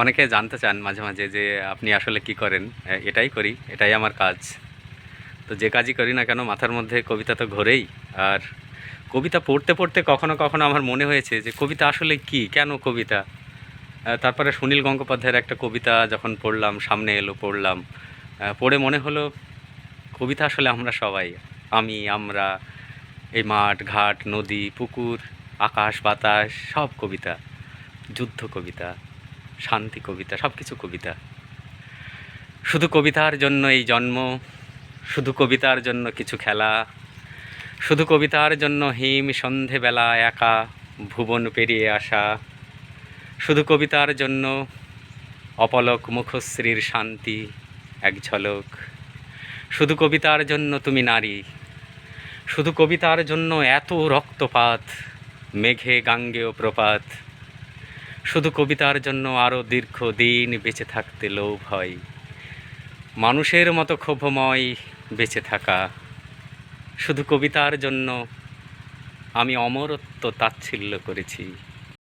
অনেকে জানতে চান মাঝে মাঝে যে আপনি আসলে কি করেন। এটাই করি, এটাই আমার কাজ। তো যে কাজই করি না কেন মাথার মধ্যে কবিতা তো ঘোরেই। আর কবিতা পড়তে পড়তে কখনো কখনো আমার মনে হয়েছে যে কবিতা আসলে কি, কেন কবিতা। তারপরে সুনীল গঙ্গোপাধ্যায়ের একটা কবিতা যখন পড়লাম, সামনে এলো, পড়লাম। পড়ে মনে হলো কবিতা আসলে আমরা সবাই। আমি, আমরা, এই মাঠ ঘাট নদী পুকুর, আকাশ বাতাস সব কবিতা। যুদ্ধ কবিতা, শান্তি কবিতা, সব কিছু কবিতা। শুধু কবিতার জন্য এই জন্ম, শুধু কবিতার জন্য কিছু খেলা, শুধু কবিতার জন্য হিম সন্ধেবেলা একা ভুবন পেরিয়ে আসা, শুধু কবিতার জন্য অপলক মুখশ্রীর শান্তি এক ঝলক, শুধু কবিতার জন্য তুমি নারী, শুধু কবিতার জন্য এত রক্তপাত, মেঘে গাঙ্গেয় প্রপাত, শুধু কবিতার জন্য আরও দীর্ঘদিন বেঁচে থাকতে লোভ হয়, মানুষের মতো ক্ষোভময় বেঁচে থাকা। শুধু কবিতার জন্য আমি অমরত্ব তাচ্ছিল্য করেছি।